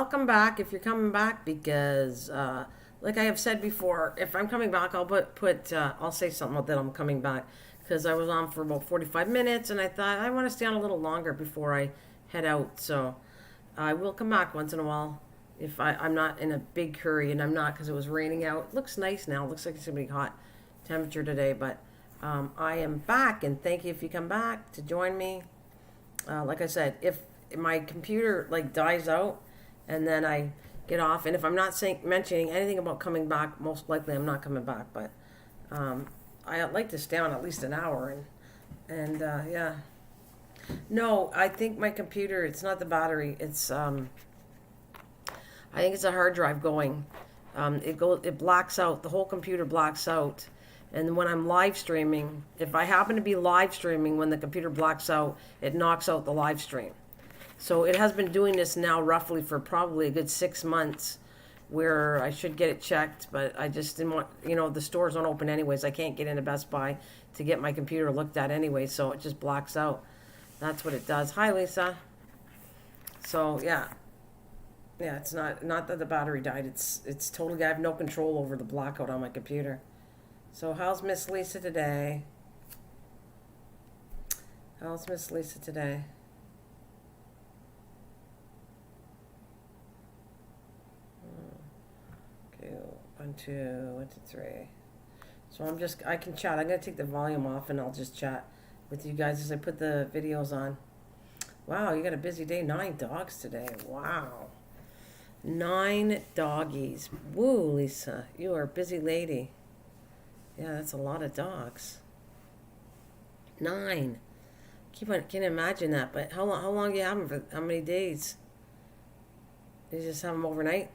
welcome back if you're coming back because, like I have said before, if I'm coming back, I'll say something that I'm coming back because I was on for about 45 minutes and I thought I want to stay on a little longer before I head out. So I will come back once in a while if I'm not in a big hurry, and I'm not because it was raining out. It looks nice now. It looks like it's going to be hot temperature today, but I am back, and thank you if you come back to join me. Like I said, if my computer like dies out and then I get off, and if I'm not mentioning anything about coming back, most likely I'm not coming back. But I like to stay on at least an hour, and yeah. No, I think my computer. It's not the battery. It's I think it's a hard drive going. It blacks out. The whole computer blacks out. And when I'm live streaming, if I happen to be live streaming when the computer blacks out, it knocks out the live stream. So it has been doing this now roughly for probably a good 6 months, where I should get it checked, but I just didn't want, the stores don't open anyways. I can't get into Best Buy to get my computer looked at anyway, so it just blacks out. That's what it does. Hi, Lisa. So, yeah. Yeah, it's not that the battery died. It's totally, I have no control over the blackout on my computer. So how's Miss Lisa today? How's Miss Lisa today? Okay, 1, 2, 1, 2, 3. So I can chat. I'm going to take the volume off and I'll just chat with you guys as I put the videos on. Wow, you got a busy day. 9 dogs today. Wow. 9 doggies. Woo, Lisa. You are a busy lady. Yeah, that's a lot of dogs. 9. Can't imagine that. But how long do you have them for? How many days? You just have them overnight?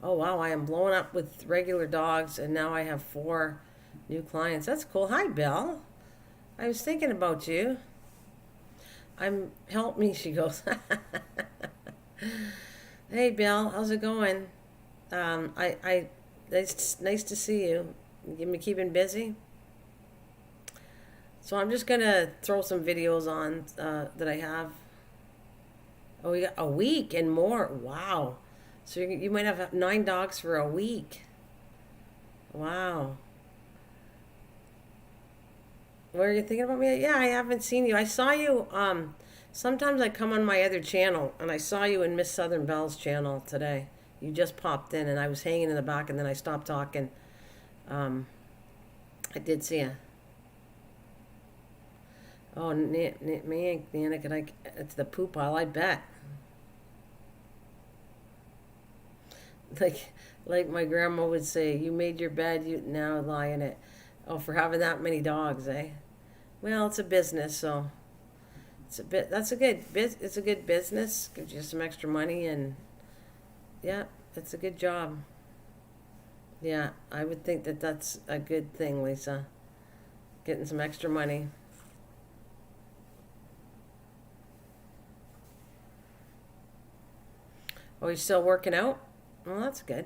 Oh, wow. I am blowing up with regular dogs, and now I have 4 new clients. That's cool. Hi, Belle. I was thinking about you. Help me, she goes. Hey, Belle. How's it going? It's nice to see you. You keeping busy? So I'm just gonna throw some videos on that I have. Oh, we got a week and more. Wow. So you might have 9 dogs for a week. Wow. What are you thinking about me? Yeah, I haven't seen you. I saw you. Sometimes I come on my other channel, and I saw you in Miss Southern Belle's channel today. You just popped in, and I was hanging in the back, and then I stopped talking. I did see you. Oh, me and Nana, it's the poop pile, I bet. Like my grandma would say, you made your bed, you now lie in it. Oh, for having that many dogs, eh? Well, it's a business, so it's a good business. Gives you some extra money, and yeah, it's a good job. Yeah, I would think that that's a good thing, Lisa. Getting some extra money. Oh, you're still working out? Well, that's good.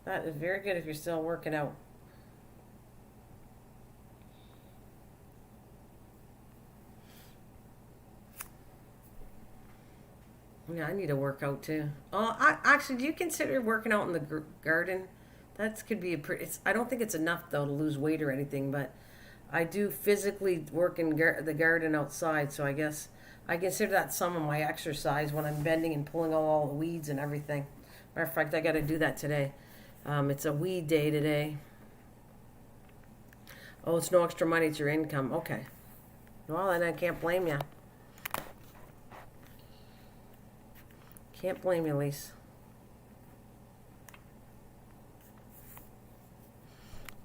That is very good if you're still working out. Yeah, I need to work out too. Oh, actually, do you consider working out in the garden? That could be I don't think it's enough though to lose weight or anything, but I do physically work in the garden outside, so I guess I consider that some of my exercise when I'm bending and pulling all the weeds and everything. Matter of fact, I got to do that today. It's a weed day today. Oh, it's no extra money. It's your income. Okay. Well, then I can't blame you. Can't blame you, Lise.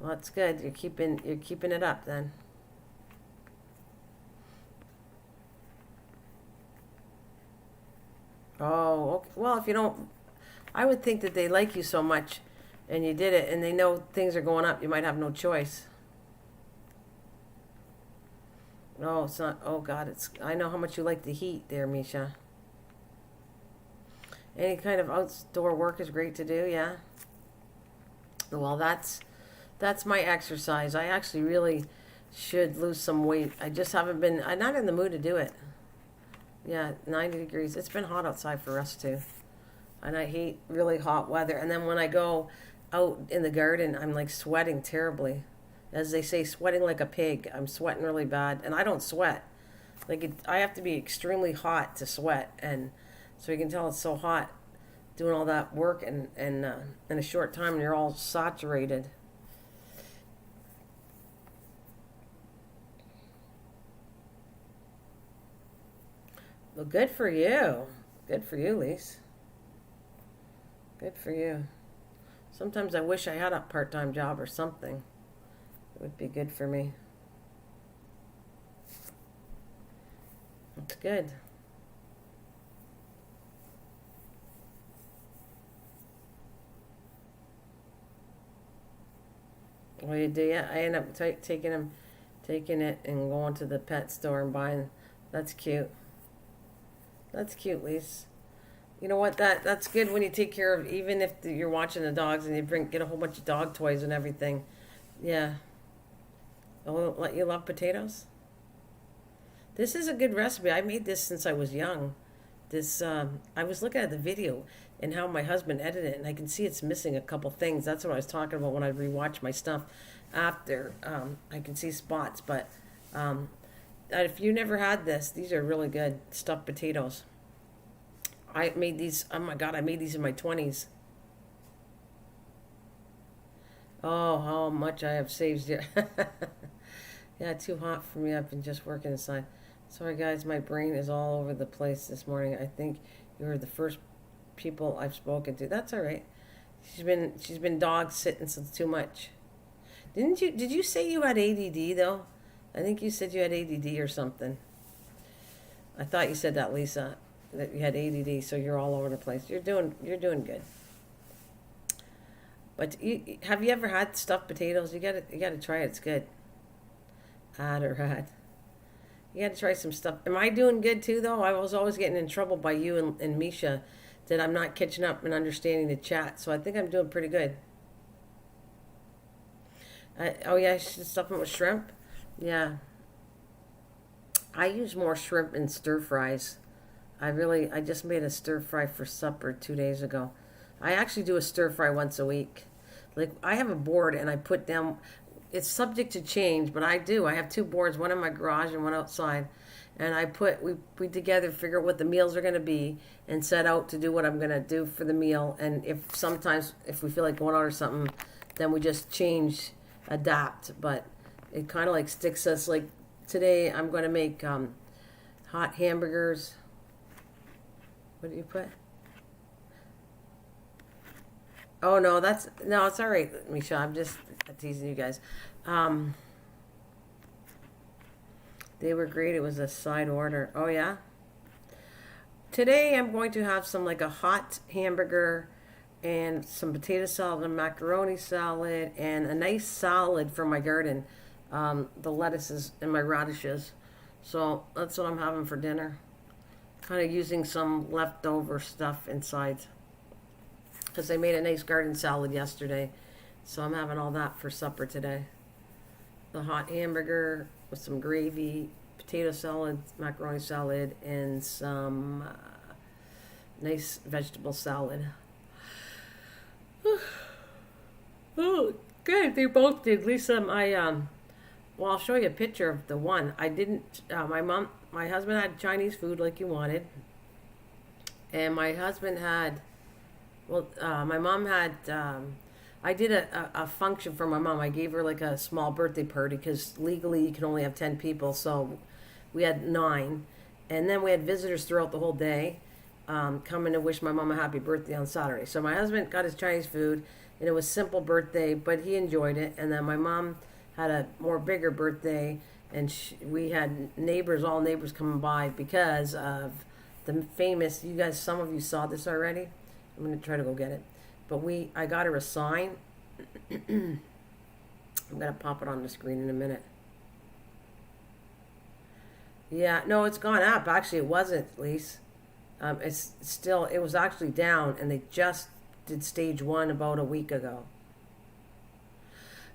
Well, that's good. You're keeping it up then. Oh, okay. Well, if you don't, I would think that they like you so much, and you did it, and they know things are going up. You might have no choice. No, it's not. Oh God, I know how much you like the heat, there, Misha. Any kind of outdoor work is great to do. Yeah. Well, that's my exercise. I actually really should lose some weight. I just haven't been, I'm not in the mood to do it. Yeah, 90 degrees. It's been hot outside for us too. And I hate really hot weather. And then when I go out in the garden, I'm like sweating terribly. As they say, sweating like a pig. I'm sweating really bad. And I don't sweat. I have to be extremely hot to sweat. And so you can tell it's so hot doing all that work and in a short time and you're all saturated. Well, good for you. Good for you, Lise. Good for you. Sometimes I wish I had a part-time job or something. It would be good for me. It's good. Well, you do, yeah. I end up taking it and going to the pet store and buying. That's cute. That's cute, Lise. You know what? That's good when you take care of, even if you're watching the dogs and you get a whole bunch of dog toys and everything. Yeah. Oh, let you love potatoes? This is a good recipe. I made this since I was young. I was looking at the video and how my husband edited it, and I can see it's missing a couple things. That's what I was talking about when I rewatched my stuff after. I can see spots, but if you never had this, these are really good stuffed potatoes. I made these, oh my God, I made these in my 20s. Oh, how much I have saved here. Yeah, too hot for me. I've been just working inside. Sorry, guys, my brain is all over the place this morning. I think you're the first people I've spoken to. That's all right. She's been dog sitting since too much. Did you say you had ADD though? I think you said you had ADD or something. I thought you said that, Lisa, that you had ADD, so you're all over the place. You're doing good. But have you ever had stuffed potatoes? You gotta try it. It's good. Had. You gotta try some stuff. Am I doing good too though? I was always getting in trouble by you and Misha that I'm not catching up and understanding the chat. So I think I'm doing pretty good. Oh yeah, I should stuff them with shrimp. Yeah. I use more shrimp in stir fries. I just made a stir fry for supper 2 days ago. I actually do a stir fry once a week. Like I have a board and I put down, it's subject to change, but I do. I have two boards, one in my garage and one outside. And we together figure out what the meals are going to be and set out to do what I'm going to do for the meal. And if we feel like going out or something, then we just change, adapt. But it kind of like sticks us. Like today I'm going to make hot hamburgers. What did you put? Oh no, it's all right, Misha. I'm just teasing you guys. They were great. It was a side order. Oh yeah. Today I'm going to have some like a hot hamburger and some potato salad and macaroni salad and a nice salad from my garden. The lettuces and my radishes. So that's what I'm having for dinner. Kind of using some leftover stuff inside. Because I made a nice garden salad yesterday. So I'm having all that for supper today. The hot hamburger with some gravy, potato salad, macaroni salad, and some nice vegetable salad. Oh, good. They both did. Lisa, well, I'll show you a picture of the one. I didn't, my husband had Chinese food like you wanted. And my husband had, my mom had, I did a function for my mom. I gave her like a small birthday party because legally you can only have 10 people. So we had 9. And then we had visitors throughout the whole day coming to wish my mom a happy birthday on Saturday. So my husband got his Chinese food and it was simple birthday, but he enjoyed it. And then my mom had a more bigger birthday and we had all neighbors coming by because of the famous, some of you saw this already. I'm going to try to go get it. But I got her a sign. I'm going to pop it on the screen in a minute. Yeah, no, it's gone up. Actually, it wasn't, Lise. It was actually down, and they just did stage 1 about a week ago.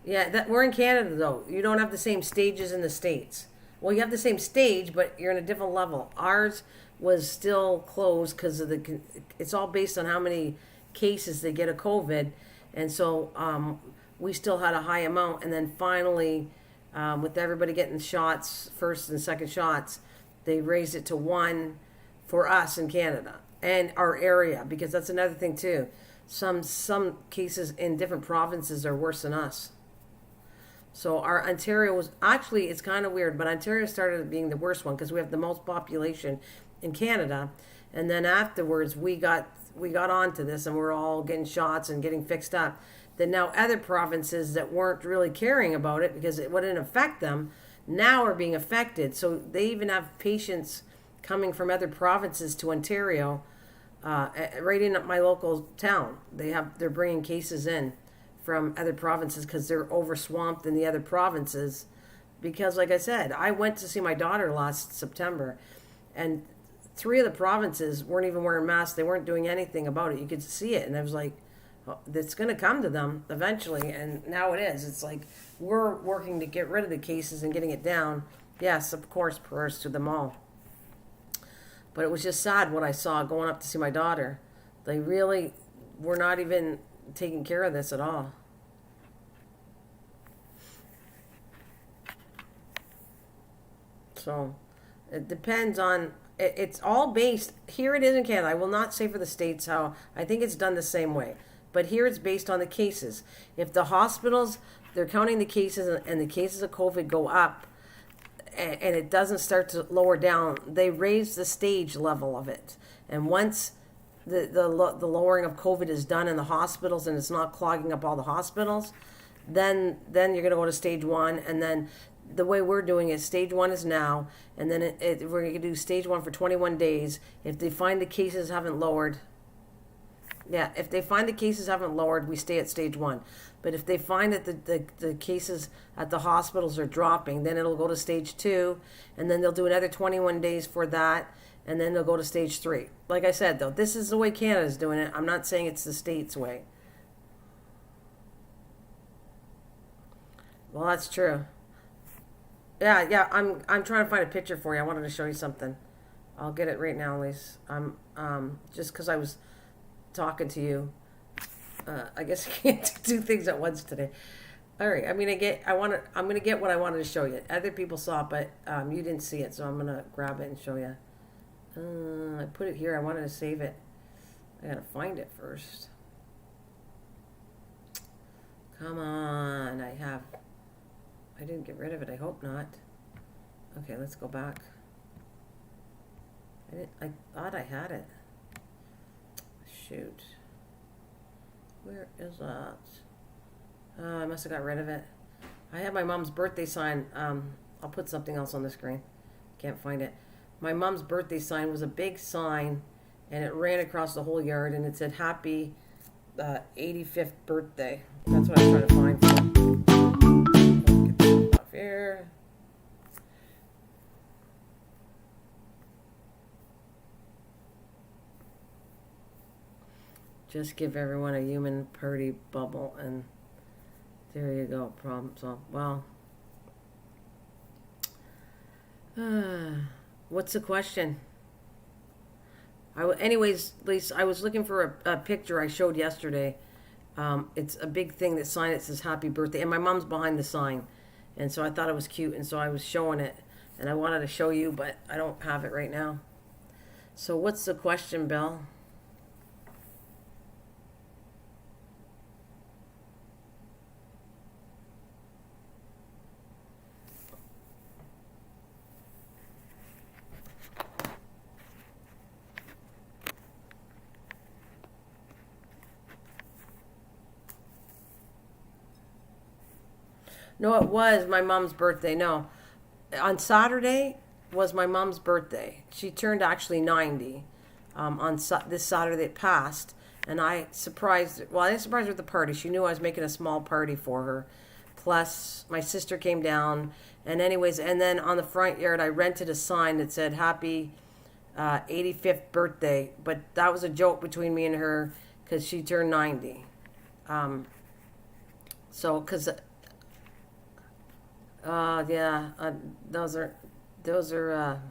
Yeah, that we're in Canada though. You don't have the same stages in the States. Well, you have the same stage, but you're in a different level. Ours was still closed because of the. It's all based on how many cases they get of COVID, and so we still had a high amount. And then finally, with everybody getting shots, first and second shots, they raised it to one for us in Canada and our area, because that's another thing too. Some cases in different provinces are worse than us. So our Ontario was actually, it's kind of weird, but Ontario started being the worst one because we have the most population in Canada, and then afterwards we got onto this and we're all getting shots and getting fixed up. Then now other provinces that weren't really caring about it because it wouldn't affect them now are being affected. So they even have patients coming from other provinces to Ontario, right in my local town. They're bringing cases in from other provinces because they're overswamped in the other provinces. Because, like I said, I went to see my daughter last September, and three of the provinces weren't even wearing masks. They weren't doing anything about it. You could see it, and I was like, oh, it's going to come to them eventually, and now it is. It's like we're working to get rid of the cases and getting it down. Yes, of course, prayers to them all. But it was just sad what I saw going up to see my daughter. They really were not even taking care of this at all. So it depends on, it's all based, here it is in Canada. I will not say for the States how, I think it's done the same way. But here it's based on the cases. If the hospitals, they're counting the cases and the cases of COVID go up, and it doesn't start to lower down, they raise the stage level of it. And once the lowering of COVID is done in the hospitals and it's not clogging up all the hospitals, then you're going to go to stage one. And then the way we're doing it, stage one is now, and then we're going to do stage one for 21 days. If they find the cases haven't lowered, if they find the cases haven't lowered, we stay at stage one. But if they find that the cases at the hospitals are dropping, then it'll go to stage two, and then they'll do another 21 days for that, and then they'll go to stage three. Like I said, though, this is the way Canada's doing it. I'm not saying it's the States' way. Well, that's true. Yeah, I'm trying to find a picture for you. I wanted to show you something. I'll get it right now, Lise. I'm just because I was talking to you. I guess I can't do two things at once today. All right. I'm gonna get what I wanted to show you. Other people saw it, but you didn't see it, so I'm gonna grab it and show you. I put it here. I wanted to save it. I gotta find it first. Come on. I didn't get rid of it. I hope not. Okay, let's go back. I thought I had it. Shoot. Where is that? I must have got rid of it. I had my mom's birthday sign. I'll put something else on the screen. Can't find it. My mom's birthday sign was a big sign, and it ran across the whole yard, and it said happy 85th birthday. That's what I'm trying to find. Get this off here. Just give everyone a human party bubble, and there you go. Problem solved. Well, what's the question? Anyways, Lisa, I was looking for a picture I showed yesterday. It's a big thing, that sign that says happy birthday, and my mom's behind the sign, and so I thought it was cute, and so I was showing it, and I wanted to show you, but I don't have it right now. So what's the question, Belle? No, it was my mom's birthday. No, on Saturday was my mom's birthday. She turned actually 90 on this Saturday that passed. And I surprised, well, I didn't surprise her with the party. She knew I was making a small party for her. Plus, my sister came down. And anyways, and then on the front yard, I rented a sign that said happy 85th birthday. But that was a joke between me and her because she turned 90. So, because Yeah, those are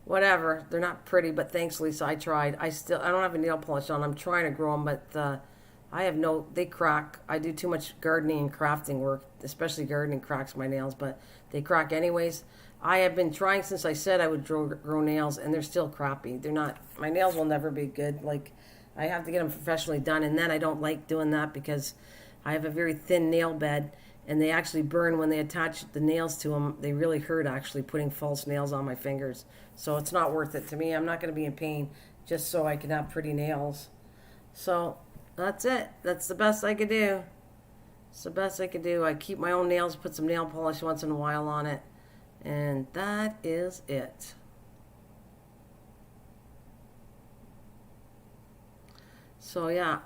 whatever. They're not pretty, but thanks, Lisa. I tried. I don't have a nail polish on. I'm trying to grow them, but they crack. I do too much gardening and crafting work, especially gardening cracks my nails, but they crack anyways. I have been trying since I said I would grow nails, and they're still crappy. They're not, my nails will never be good. Like, I have to get them professionally done, and then I don't like doing that because I have a very thin nail bed, and they actually burn when they attach the nails to them. They really hurt, actually, putting false nails on my fingers. So it's not worth it to me. I'm not going to be in pain just so I can have pretty nails. So that's it. That's the best I could do. It's the best I could do. I keep my own nails, put some nail polish once in a while on it. And that is it. So yeah,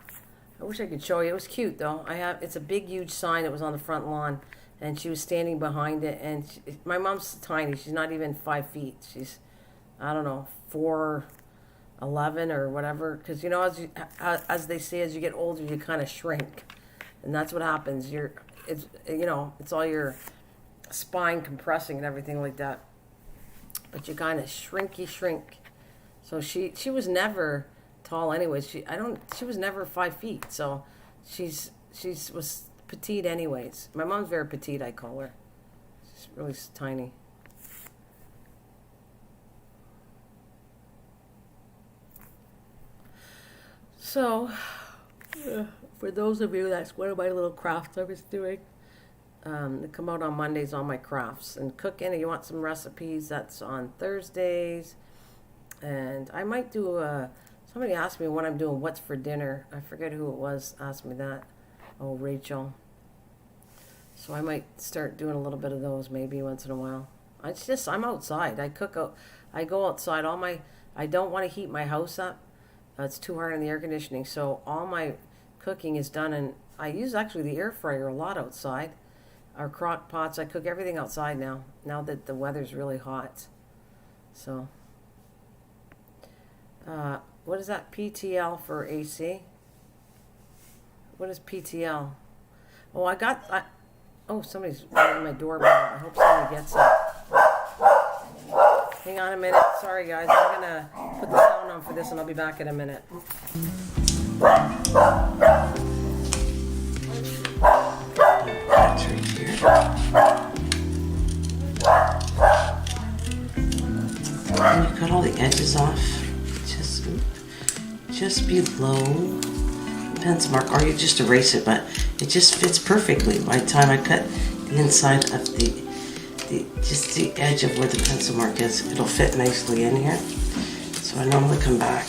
I wish I could show you. It was cute though. It's a big, huge sign that was on the front lawn, and she was standing behind it. And my mom's tiny. She's not even 5 feet. She's, I don't know, 4'11" or whatever. Because you know, as they say, as you get older, you kind of shrink, and that's what happens. It's all your spine compressing and everything like that, but you kind of shrink. So she was never tall anyways. She was never 5 feet, so she was petite anyways. My mom's very petite, I call her. She's really tiny. So for those of you, that's one of my little crafts I was doing. They come out on Mondays on my crafts. And cooking, if you want some recipes, that's on Thursdays. And I might do somebody asked me what I'm doing, what's for dinner. I forget who it was asked me that. Oh, Rachel. So I might start doing a little bit of those maybe once in a while. I'm outside. I go outside. I don't want to heat my house up. It's too hard on the air conditioning. So all my cooking is done, and I use actually the air fryer a lot outside. Our crock pots, I cook everything outside now that the weather's really hot. So, what is that, PTL for AC? What is PTL? Oh, somebody's ringing my doorbell. I hope somebody gets it. Hang on a minute. Sorry, guys. I'm going to put the sound on for this, and I'll be back in a minute. That's right here. And you cut all the edges off just below the pencil mark, or you just erase it, but it just fits perfectly. By the time I cut the inside of just the edge of where the pencil mark is, it'll fit nicely in here. So I normally come back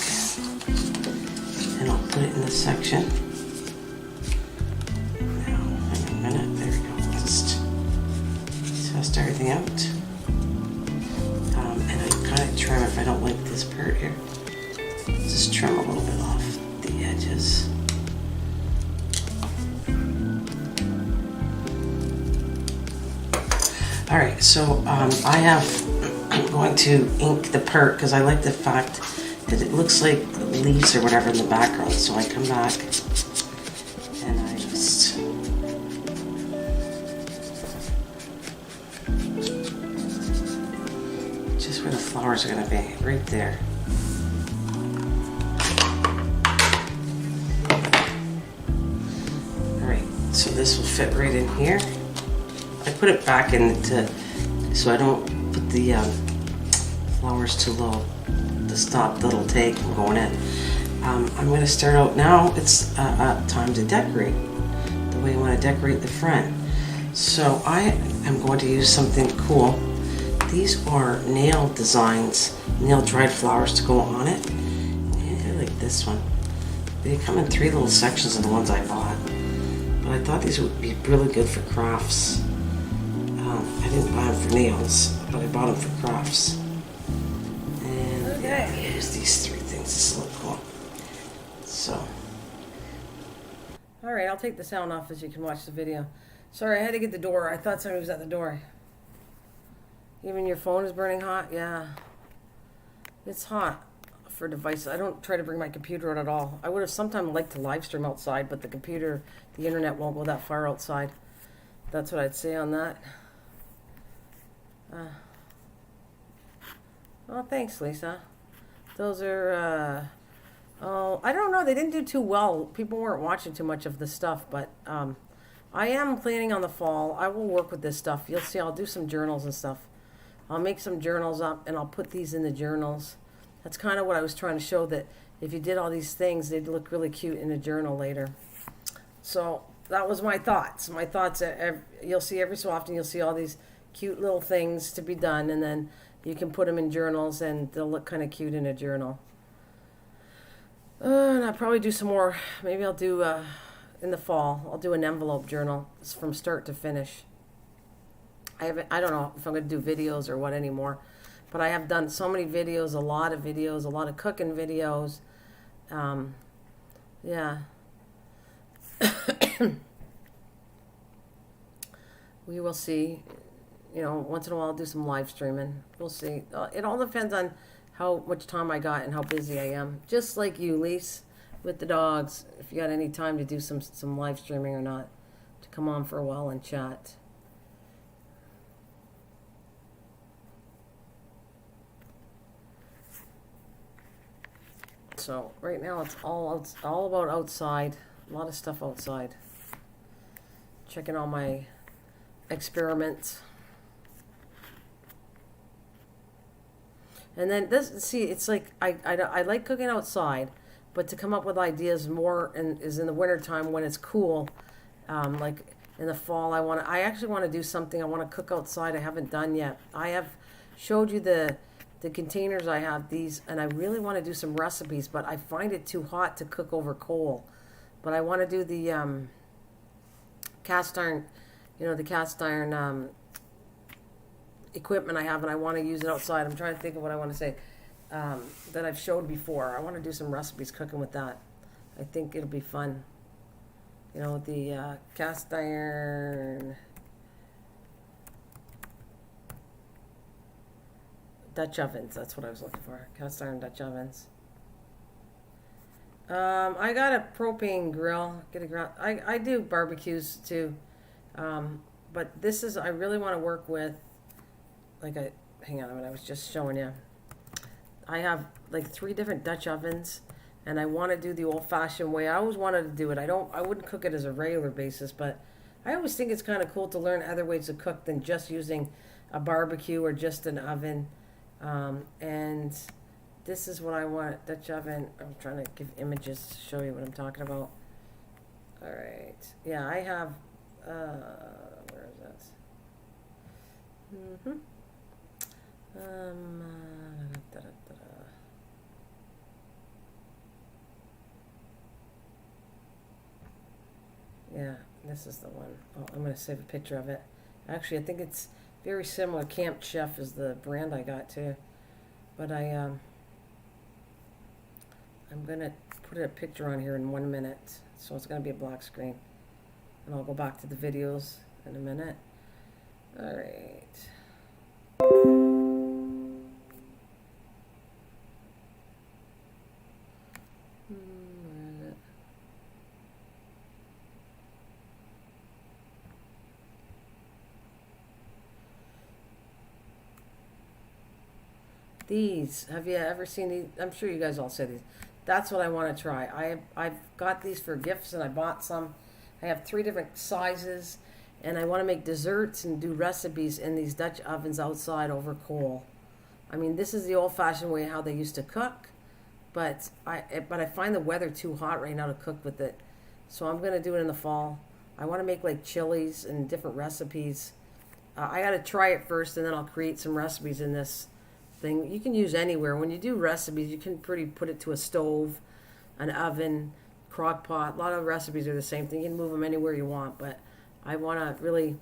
and I'll put it in this section. Test everything out, and I kind of trim if I don't like this part here. Just trim a little bit off the edges. All right, so I'm going to ink the part because I like the fact that it looks like leaves or whatever in the background. So I come back and I just where the flowers are going to be, right there. Alright, so this will fit right in here. I put it back so I don't put the flowers too low to stop the little take from going in. I'm going to start out now. It's time to decorate the way you want to decorate the front. So I am going to use something cool. These are nail designs, nail dried flowers to go on it. And I like this one. They come in 3 little sections of the ones I bought. But I thought these would be really good for crafts. I didn't buy them for nails, but I bought them for crafts. And yeah, here's these 3 things. This look cool. So. Alright, I'll take the sound off as you can watch the video. Sorry, I had to get the door. I thought somebody was at the door. Even your phone is burning hot? Yeah. It's hot for devices. I don't try to bring my computer out at all. I would have sometime liked to live stream outside, but the internet won't go that far outside. That's what I'd say on that. Oh, thanks, Lisa. Those are, oh, I don't know. They didn't do too well. People weren't watching too much of the stuff, but I am planning on the fall. I will work with this stuff. You'll see, I'll do some journals and stuff. I'll make some journals up and I'll put these in the journals. That's kind of what I was trying to show, that if you did all these things, they'd look really cute in a journal later. So that was my thoughts. My thoughts, you'll see every so often, you'll see all these cute little things to be done, and then you can put them in journals and they'll look kind of cute in a journal. And I'll probably do some more. Maybe I'll do, in the fall, I'll do an envelope journal from start to finish. I don't know if I'm going to do videos or what anymore, but I have done so many videos, a lot of cooking videos. Yeah. We will see. You know, once in a while I'll do some live streaming. We'll see. It all depends on how much time I got and how busy I am. Just like you, Lise, with the dogs. If you got any time to do some live streaming or not, to come on for a while and chat. So right now it's all about outside. A lot of stuff outside. Checking all my experiments. And then this, see, it's like I like cooking outside, but to come up with ideas more is in the wintertime when it's cool. Like in the fall, I actually want to do something. I want to cook outside. I haven't done yet. I have showed you the containers. I have these, and I really want to do some recipes, but I find it too hot to cook over coal. But I want to do the cast iron, equipment I have, and I want to use it outside. I'm trying to think of what I want to say that I've showed before. I want to do some recipes cooking with that. I think it'll be fun. You know, the cast iron Dutch ovens. That's what I was looking for. Cast iron Dutch ovens. I got a propane grill. I do barbecues too. But this is, I really want to work with, hang on a minute, I was just showing you. I have like 3 different Dutch ovens, and I want to do the old-fashioned way. I always wanted to do it. I wouldn't cook it as a regular basis, but I always think it's kind of cool to learn other ways to cook than just using a barbecue or just an oven. And this is what I want, Dutch oven. I'm trying to give images to show you what I'm talking about. All right. Yeah, I have, where is this? Yeah, this is the one. Oh, I'm going to save a picture of it. Actually, I think it's very similar. Camp Chef is the brand I got too. But I'm going to put a picture on here in 1 minute. So it's going to be a black screen. And I'll go back to the videos in a minute. All right. Where is it? These, have you ever seen these? I'm sure you guys all say these. That's what I want to try. I've got these for gifts, and I bought some. I have 3 different sizes, and I want to make desserts and do recipes in these Dutch ovens outside over coal. I mean, this is the old-fashioned way how they used to cook, but I find the weather too hot right now to cook with it. So I'm going to do it in the fall. I want to make like chilies and different recipes. I got to try it first, and then I'll create some recipes in this thing. You can use anywhere. When you do recipes, you can put it to a stove, an oven, crock pot. A lot of recipes are the same thing. You can move them anywhere you want, but I want to really,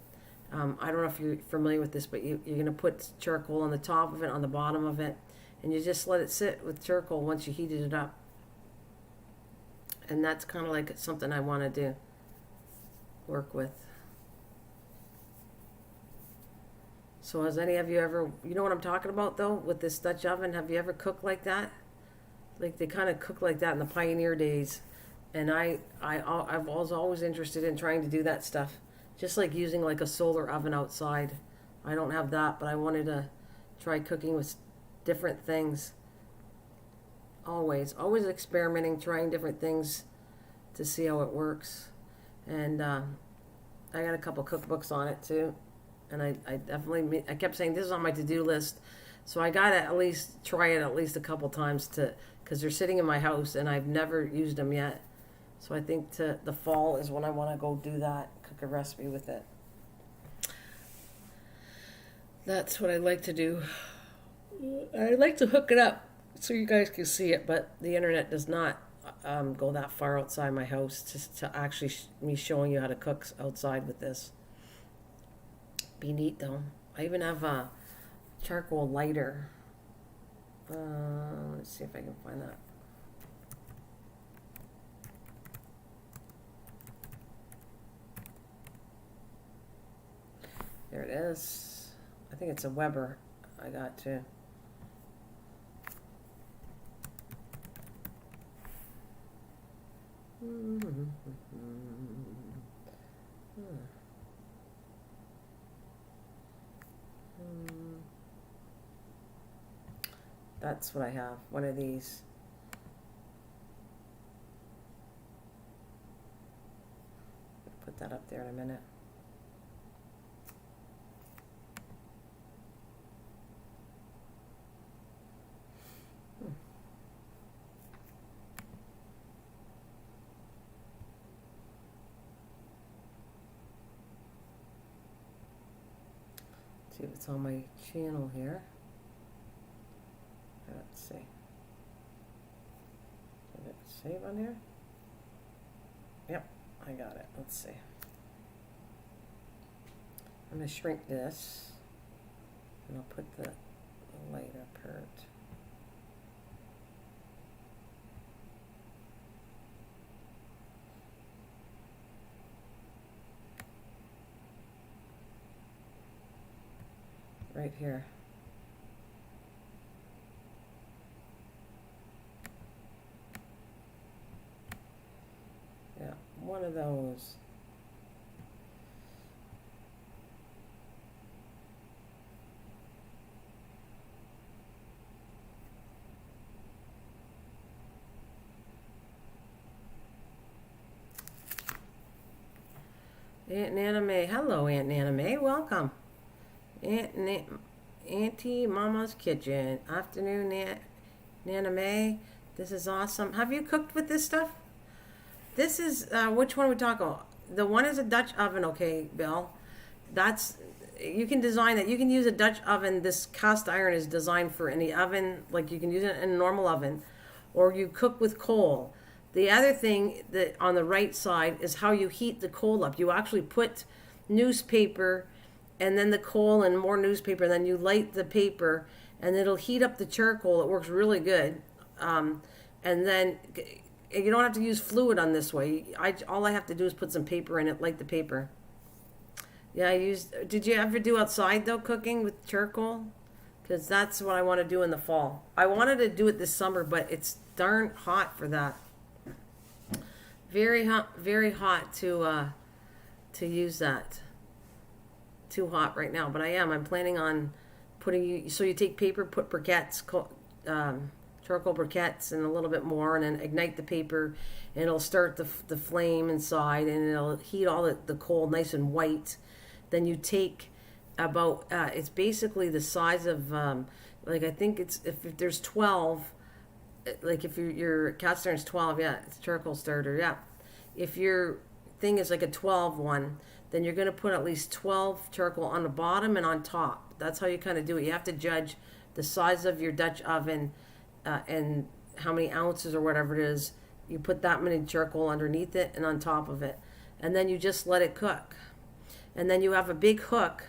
I don't know if you're familiar with this, but you're going to put charcoal on the top of it, on the bottom of it, and you just let it sit with charcoal once you heated it up. And that's kind of like something I want to do, work with. So has any of you ever, you know what I'm talking about though, with this Dutch oven? Have you ever cooked like that? Like they kind of cook like that in the pioneer days. And I was always interested in trying to do that stuff. Just like using like a solar oven outside. I don't have that, but I wanted to try cooking with different things. Always experimenting, trying different things to see how it works. And I got a couple cookbooks on it too. And I kept saying this is on my to-do list. So I got to at least try it at least a couple times because they're sitting in my house and I've never used them yet. So I think the fall is when I want to go do that, cook a recipe with it. That's what I like to do. I like to hook it up so you guys can see it, but the internet does not go that far outside my house to actually me showing you how to cook outside with this. Be neat though. I even have a charcoal lighter. Let's see if I can find that. There it is. I think it's a Weber I got too. That's what I have. One of these. Put that up there in a minute. See if it's on my channel here. Let's see. Did it save on here? Yep, I got it. Let's see. I'm going to shrink this and I'll put the lighter part. Right here. Yeah, one of those. Aunt Nana May. Hello, Aunt Nana May. Welcome. Auntie Mama's Kitchen. Afternoon, Nana May. This is awesome. Have you cooked with this stuff? This is, which one are we talking about? The one is a Dutch oven, okay, Bill. That's, you can design it. You can use a Dutch oven. This cast iron is designed for any oven. Like you can use it in a normal oven. Or you cook with coal. The other thing that on the right side is how you heat the coal up. You actually put newspaper and then the coal and more newspaper, and then you light the paper and it'll heat up the charcoal. It works really good. And then you don't have to use fluid on this way. All I have to do is put some paper in it, light the paper. Yeah, did you ever do outside though, cooking with charcoal? Because that's what I want to do in the fall. I wanted to do it this summer, but it's darn hot for that. Very hot to use that. Too hot right now, but I'm planning on putting so you take paper, put briquettes, charcoal briquettes and a little bit more, and then ignite the paper, and it'll start the flame inside, and it'll heat all the coal nice and white. Then you take about it's basically the size of like I think it's if there's 12, like if your cast iron's 12, yeah, it's charcoal starter, yeah. If your thing is like a 12 one, then you're going to put at least 12 charcoal on the bottom and on top. That's how you kind of do it. You have to judge the size of your Dutch oven and how many ounces or whatever it is. You put that many charcoal underneath it and on top of it. And then you just let it cook. And then you have a big hook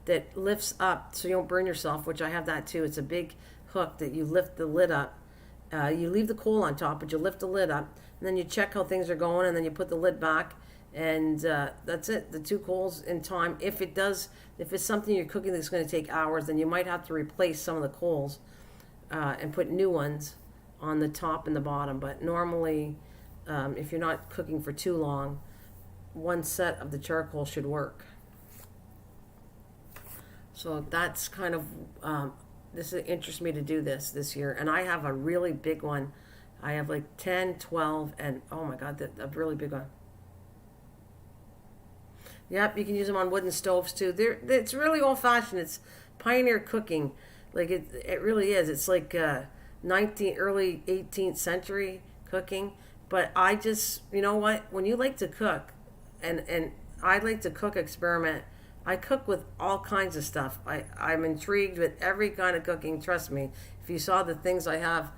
that lifts up so you don't burn yourself, which I have that too. It's a big hook that you lift the lid up. You leave the coal on top, but you lift the lid up. And then you check how things are going, and then you put the lid back. And that's it. The 2 coals in time. If it's something you're cooking that's going to take hours, then you might have to replace some of the coals and put new ones on the top and the bottom. But normally, if you're not cooking for too long, one set of the charcoal should work. So that's kind of this interests me to do this year, and I have a really big one. I have like 10, 12, and oh my god, a really big one. Yep, you can use them on wooden stoves too. It's really old fashioned. It's pioneer cooking, like it really is. It's like 19th, early 18th century cooking. But I just, you know what? When you like to cook, and I like to cook, experiment. I cook with all kinds of stuff. I'm intrigued with every kind of cooking. Trust me. If you saw the things I have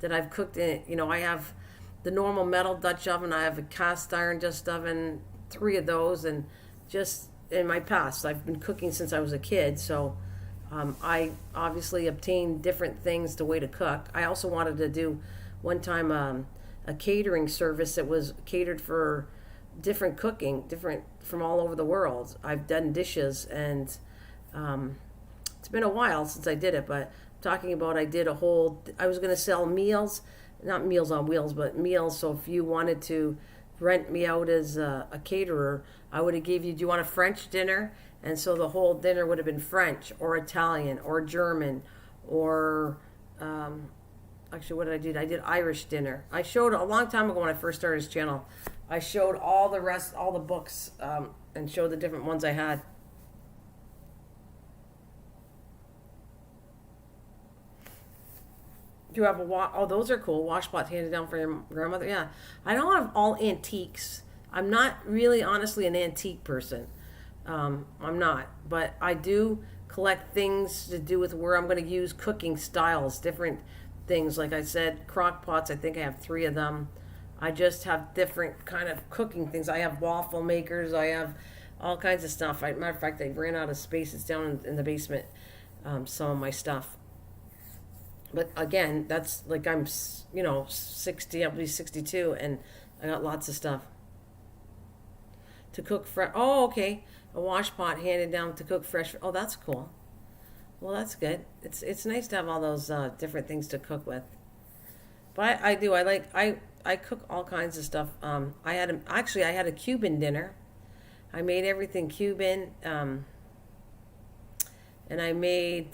that I've cooked in, I have the normal metal Dutch oven. I have a cast iron Dutch oven, 3 of those, and just in my past, I've been cooking since I was a kid. So I obviously obtained different things the way to cook. I also wanted to do one time a catering service that was catered for different cooking, different from all over the world. I've done dishes, and it's been a while since I did it, but I'm talking about I was going to sell meals, not Meals on Wheels, but meals. So if you wanted to rent me out as a caterer, I would have gave you, do you want a French dinner? And so the whole dinner would have been French or Italian or German or actually, what did I do? I did Irish dinner. I showed a long time ago when I first started this channel. I showed all the books, and showed the different ones I had. Do you have oh, those are cool. Washcloth handed down for your grandmother. Yeah. I don't have all antiques. I'm not really, honestly, an antique person. I'm not. But I do collect things to do with where I'm going to use cooking styles, different things. Like I said, crock pots, I think I have 3 of them. I just have different kind of cooking things. I have waffle makers. I have all kinds of stuff. Matter of fact, I ran out of space. It's down in the basement, some of my stuff. But again, that's like I'm, 60, I'll be 62, and I got lots of stuff. To cook fresh. Oh, okay. A wash pot handed down to cook fresh. Oh, that's cool. Well, that's good. It's nice to have all those different things to cook with. But I do. I cook all kinds of stuff. I had a Cuban dinner. I made everything Cuban, and I made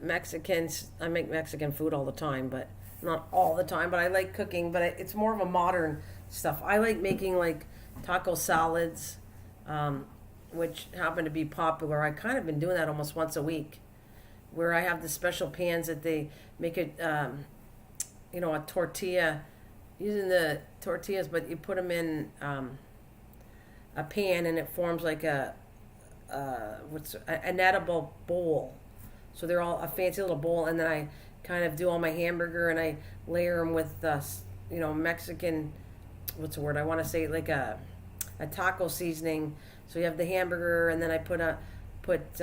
Mexicans. I make Mexican food all the time, but not all the time. But I like cooking. But it's more of a modern stuff. I like making like taco salads, which happen to be popular. I kind of been doing that almost once a week, where I have the special pans that they make it, a tortilla, using the tortillas, but you put them in a pan, and it forms like an edible bowl. So they're all a fancy little bowl, and then I kind of do all my hamburger, and I layer them with Mexican, what's the word? I want to say like a taco seasoning. So you have the hamburger, and then I put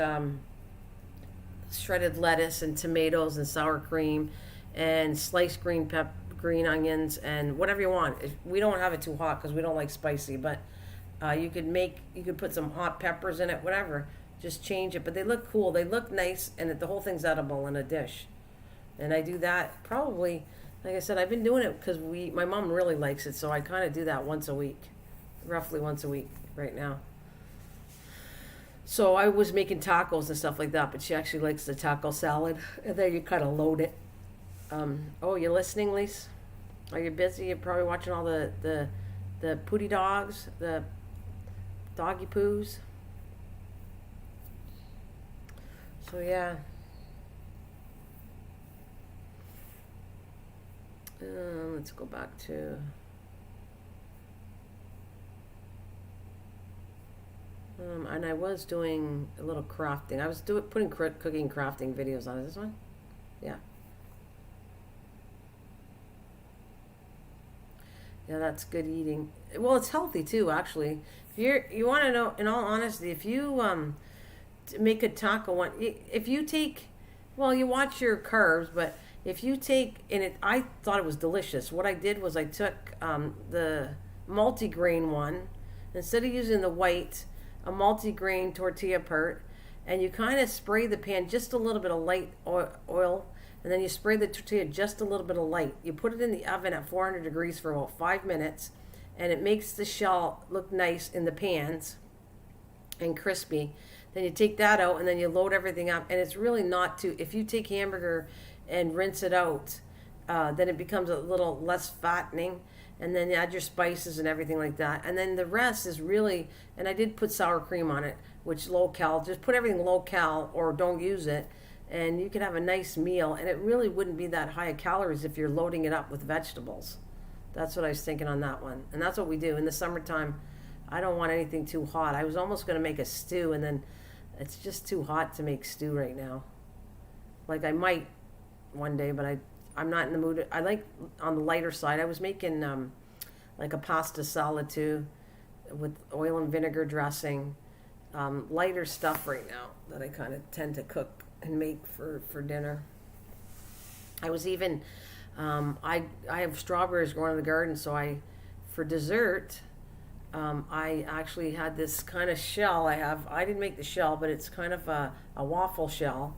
shredded lettuce and tomatoes and sour cream and sliced green onions and whatever you want. We don't have it too hot because we don't like spicy, but you could put some hot peppers in it, whatever. Just change it, but they look cool. They look nice, and the whole thing's edible in a dish. And I do that probably, like I said, I've been doing it because my mom really likes it, so I kind of do that roughly once a week right now. So I was making tacos and stuff like that, but she actually likes the taco salad, and then you kind of load it. Oh, you listening, Lise? Are you busy? You're probably watching all the pooty dogs, the doggy poos. So yeah. Let's go back to. And I was doing a little crafting. I was putting cooking crafting videos on. Is this one? Yeah. Yeah, that's good eating. Well, it's healthy too, actually. If you want to know, in all honesty, if you make a taco one, if you take, well, you watch your carbs, but if you take, I thought it was delicious. What I did was I took the multigrain one, instead of using the white, a multigrain tortilla part, and you kind of spray the pan just a little bit of light oil, and then you spray the tortilla just a little bit of light. You put it in the oven at 400 degrees for about 5 minutes, and it makes the shell look nice in the pans and crispy. Then you take that out and then you load everything up. And it's really not too, if you take hamburger and rinse it out, then it becomes a little less fattening. And then you add your spices and everything like that. And then the rest is really, and I did put sour cream on it, which low cal, just put everything low cal or don't use it. And you can have a nice meal. And it really wouldn't be that high of calories if you're loading it up with vegetables. That's what I was thinking on that one. And that's what we do in the summertime. I don't want anything too hot. I was almost going to make a stew, and then it's just too hot to make stew right now. Like I might one day, but I'm not in the mood. I like on the lighter side. I was making like a pasta salad too with oil and vinegar dressing. Lighter stuff right now that I kind of tend to cook and make for dinner. I was even, I have strawberries growing in the garden, so for dessert, I actually had this kind of shell I didn't make the shell, but it's kind of a waffle shell.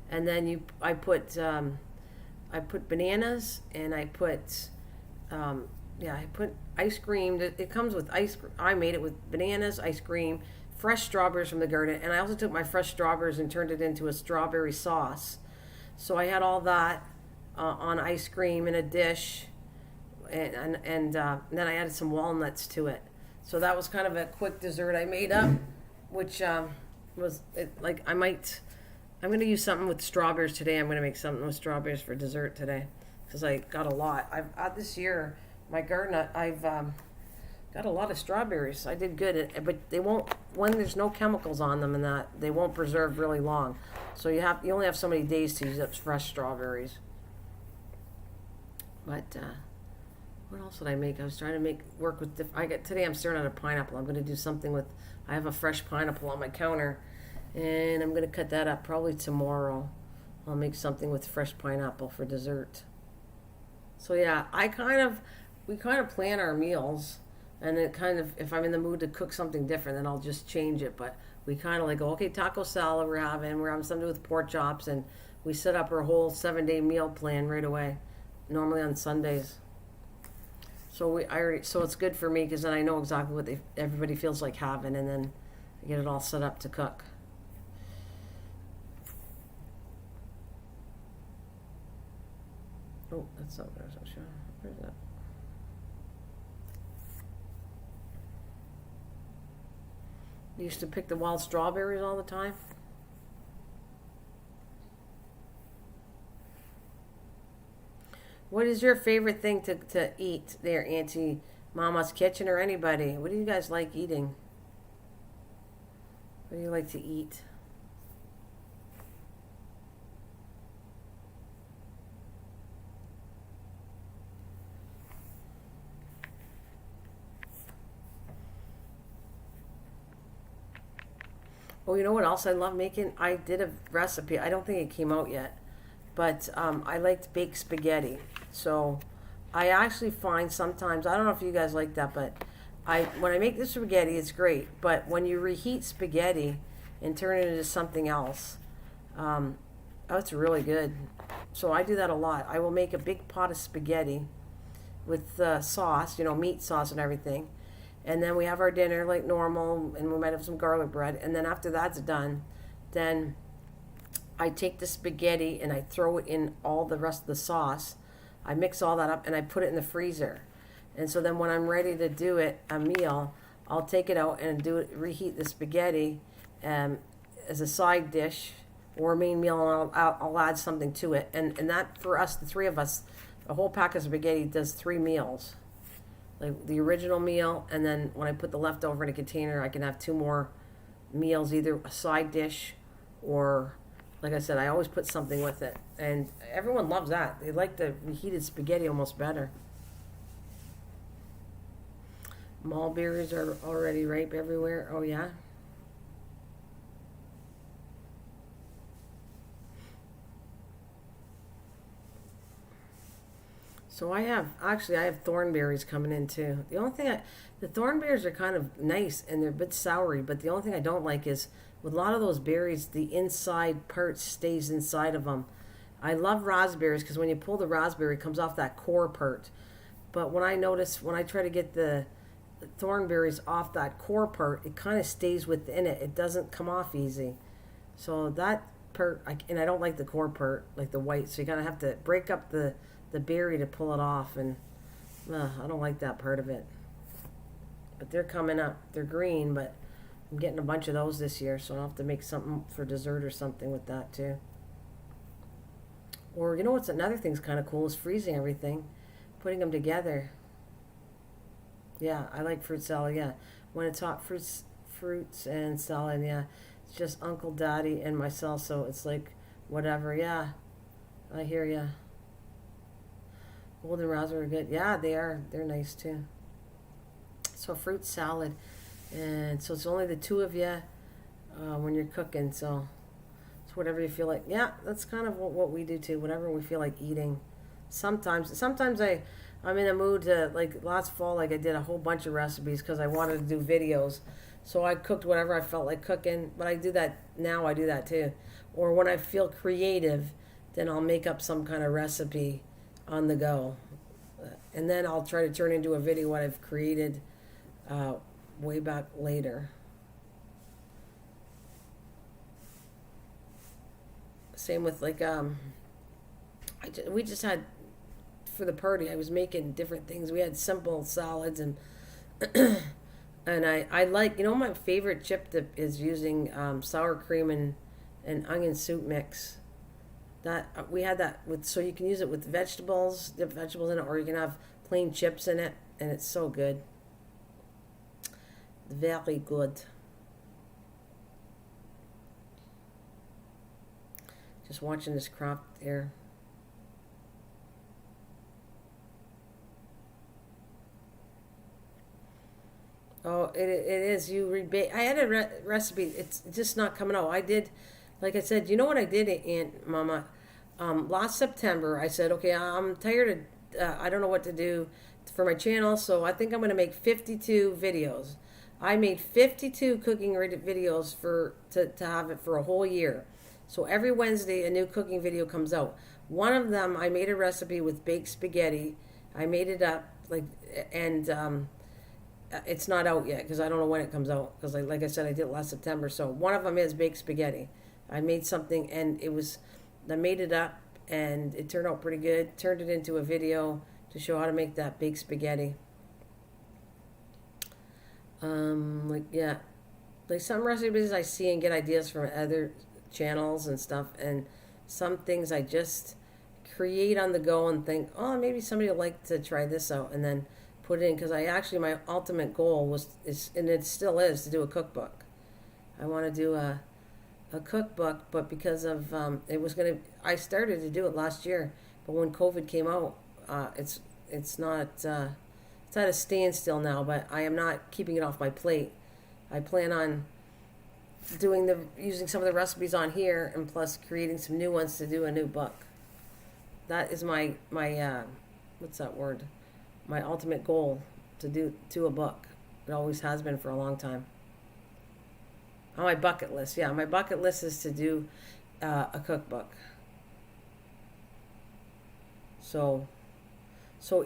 And then I put bananas, and I put ice cream. It comes with ice cream. I made it with bananas, ice cream, fresh strawberries from the garden, and I also took my fresh strawberries and turned it into a strawberry sauce. So I had all that on ice cream in a dish, and then I added some walnuts to it. So that was kind of a quick dessert I made up, which was like I'm going to use something with strawberries today. I'm going to make something with strawberries for dessert today because I got a lot. This year, my garden, I've got a lot of strawberries. I did good, but they won't, when there's no chemicals on them and that, they won't preserve really long. So you only have so many days to use up fresh strawberries. But what else did I make? I was trying to work with today I'm staring at a pineapple. I'm going to do something with, I have a fresh pineapple on my counter, and I'm going to cut that up probably tomorrow. I'll make something with fresh pineapple for dessert. So yeah, we kind of plan our meals, and it kind of, if I'm in the mood to cook something different, then I'll just change it. But we kind of like go, okay, taco salad we're having something with pork chops, and we set up our whole 7-day meal plan right away, normally on Sundays. So so it's good for me because then I know exactly what everybody feels like having, and then I get it all set up to cook. Oh, that's not what I was showing. Where's that? You used to pick the wild strawberries all the time? What is your favorite thing to eat there, Auntie Mama's Kitchen, or anybody? What do you guys like eating? What do you like to eat? Oh, you know what else I love making? I did a recipe. I don't think it came out yet. But I liked baked spaghetti. So I actually find sometimes, I don't know if you guys like that, but when I make the spaghetti, it's great. But when you reheat spaghetti and turn it into something else, it's really good. So I do that a lot. I will make a big pot of spaghetti with sauce, meat sauce and everything. And then we have our dinner like normal, and we might have some garlic bread. And then after that's done, then I take the spaghetti and I throw it in all the rest of the sauce. I mix all that up and I put it in the freezer. And so then when I'm ready to do a meal, I'll take it out and reheat the spaghetti as a side dish or a main meal, and I'll add something to it. And that, for us, the three of us, a whole pack of spaghetti does 3 meals. Like the original meal, and then when I put the leftover in a container, I can have 2 more meals, either a side dish or, like I said, I always put something with it. And everyone loves that. They like the reheated spaghetti almost better. Mulberries are already ripe everywhere. Oh, yeah? So I have thornberries coming in too. The only thing the thornberries are kind of nice and they're a bit soury, but the only thing I don't like is with a lot of those berries, the inside part stays inside of them. I love raspberries because when you pull the raspberry, it comes off that core part. But when I try to get the thornberries off that core part, it kind of stays within it. It doesn't come off easy. So that part, and I don't like the core part, like the white. So you gotta have to break up the berry to pull it off, and I don't like that part of it. But they're coming up. They're green, but I'm getting a bunch of those this year, so I'll have to make something for dessert or something with that too. Or you know what's another thing's kind of cool is freezing everything, putting them together. Yeah, I like fruit salad. Yeah, when it's hot, fruits and salad. Yeah, it's just Uncle, Daddy, and myself. So it's like whatever. Yeah, I hear ya. Golden raspberry are good. Yeah, they are. They're nice too. So fruit salad, and so it's only the two of you when you're cooking. So it's whatever you feel like. Yeah, that's kind of what we do too. Whatever we feel like eating. Sometimes I'm in a mood to, like last fall, like I did a whole bunch of recipes because I wanted to do videos. So I cooked whatever I felt like cooking. But I do that now. I do that too. Or when I feel creative, then I'll make up some kind of recipe on the go, and then I'll try to turn into a video what I've created way back later. Same with like we just had for the party. I was making different things. We had simple salads and and I like, you know, my favorite chip dip is using sour cream and onion soup mix. That we had that with, so you can use it with vegetables, dip vegetables in it, or you can have plain chips in it, and it's so good. Very good. Just watching this craft there. Oh, it is. You rebate. I had a recipe. It's just not coming out. I did, like I said. You know what I did, Aunt Mama? Last September, I said, okay, I'm tired of. I don't know what to do for my channel, so I think I'm going to make 52 videos. I made 52 cooking videos to have it for a whole year. So every Wednesday, a new cooking video comes out. One of them, I made a recipe with baked spaghetti. I made it up, and it's not out yet because I don't know when it comes out. Because like I said, I did it last September. So one of them is baked spaghetti. I made something, and I made it up, and it turned out pretty good. Turned it into a video to show how to make that baked spaghetti. Like some recipes I see and get ideas from other channels and stuff, and some things I just create on the go and think, oh, maybe somebody would like to try this out, and then put it in, because my ultimate goal is, and it still is, to do a cookbook. I want to do a cookbook, but because of I started to do it last year, but when COVID came out, it's not it's at a standstill now. But I am not keeping it off my plate. I plan on using some of the recipes on here, and plus creating some new ones to do a new book. That is my what's that word? My ultimate goal, to do a book. It always has been for a long time. On my bucket list, yeah. My bucket list is to do a cookbook. So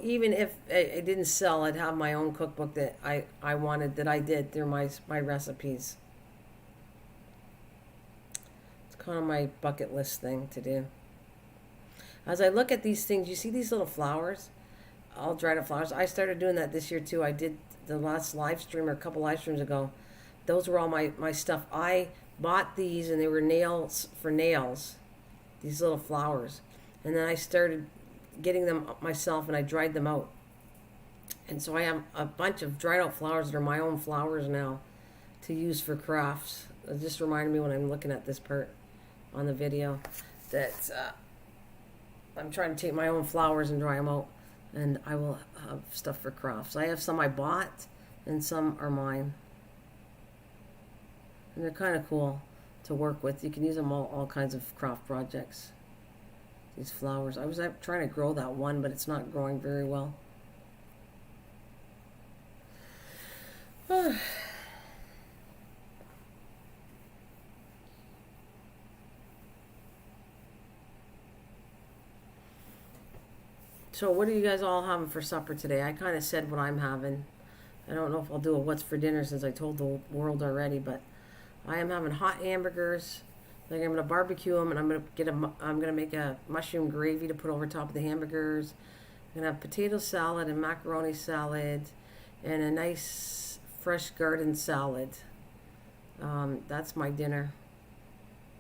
even if it didn't sell, I'd have my own cookbook that I wanted, that I did through my recipes. It's kind of my bucket list thing to do. As I look at these things, you see these little flowers? All dried up flowers. I started doing that this year too. I did the last live stream, or a couple live streams ago. Those were all my stuff. I bought these, and they were nails for nails. These little flowers. And then I started getting them up myself, and I dried them out. And so I have a bunch of dried out flowers that are my own flowers now to use for crafts. It just reminded me when I'm looking at this part on the video that I'm trying to take my own flowers and dry them out, and I will have stuff for crafts. I have some I bought, and some are mine. And they're kind of cool to work with. You can use them all kinds of craft projects. These flowers. I was trying to grow that one, but it's not growing very well. So what are you guys all having for supper today? I kind of said what I'm having. I don't know if I'll do a what's for dinner since I told the world already, but I am having hot hamburgers. Like I'm gonna barbecue them, and I'm gonna make a mushroom gravy to put over top of the hamburgers. I'm gonna have potato salad and macaroni salad, and a nice fresh garden salad. That's my dinner.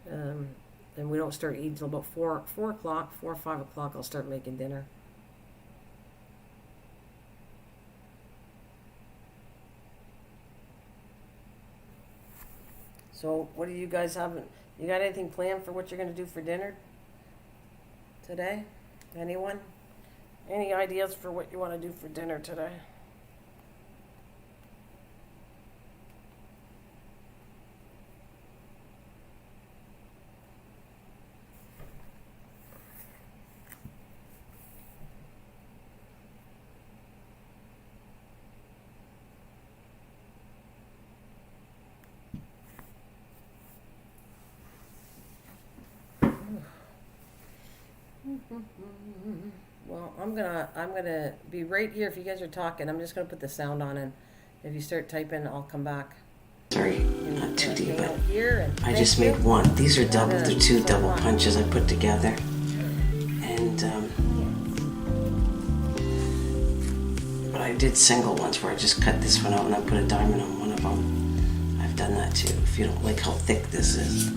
And we don't start eating till about 4 o'clock, 4 or 5 o'clock. I'll start making dinner. So, what do you guys have? You got anything planned for what you're going to do for dinner today? Anyone? Any ideas for what you want to do for dinner today? Well, I'm gonna be right here if you guys are talking. I'm just gonna put the sound on, and if you start typing, I'll come back. Sorry, not too deep, but Here I just made one. These are double. They're two double punches I put together, and but I did single ones where I just cut this one out and I put a diamond on one of them. I've done that too. If you don't like how thick this is.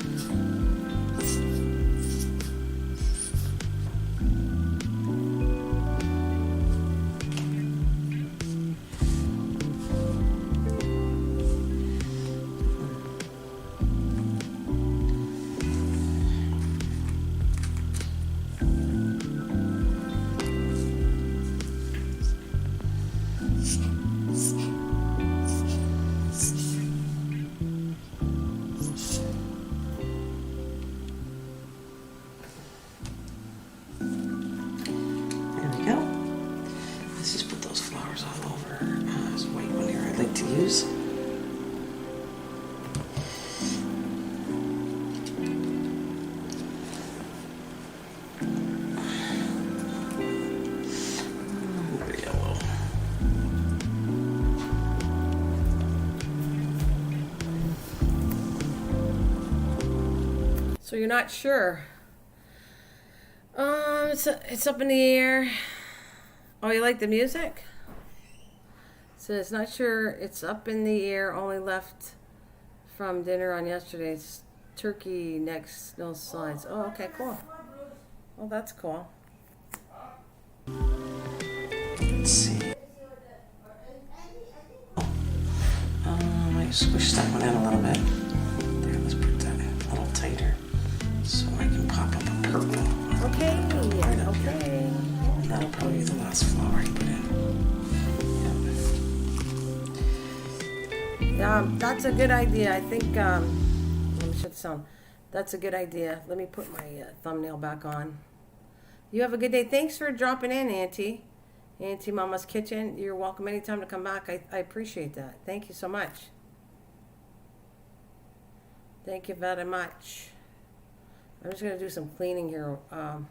Use. Yellow. So you're not sure? It's up in the air. Oh, you like the music? So it's not sure. It's up in the air. Only left from dinner on yesterday's turkey necks, no sides. Oh, okay, cool. Well, that's cool. Let's see. I squished that one in a little bit. There, let's put that a little tighter so I can pop up a purple. Okay, okay. And that'll probably be the last flower I put in. That's a good idea. I think, let me shut the sound. That's a good idea. Let me put my thumbnail back on. You have a good day. Thanks for dropping in, Auntie. Auntie Mama's Kitchen. You're welcome anytime to come back. I appreciate that. Thank you so much. Thank you very much. I'm just going to do some cleaning here. So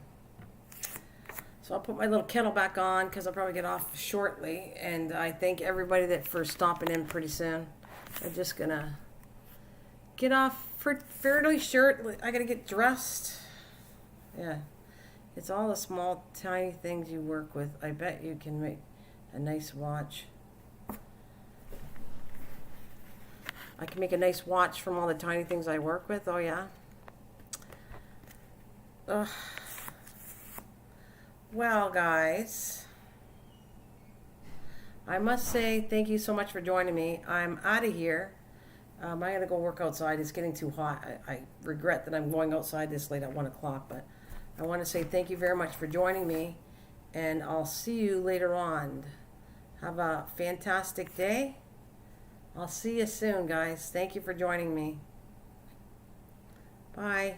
I'll put my little kettle back on because I'll probably get off shortly. And I thank everybody that for stopping in pretty soon. I'm just gonna get off for fairly short. I gotta get dressed. Yeah, it's all the small, tiny things you work with. I bet you can make a nice watch. I can make a nice watch from all the tiny things I work with. Oh yeah. Well, guys. I must say thank you so much for joining me. I'm out of here. I gotta go work outside. It's getting too hot. I regret that I'm going outside this late at 1 o'clock, but I want to say thank you very much for joining me, and I'll see you later on. Have a fantastic day. I'll see you soon, guys. Thank you for joining me. Bye.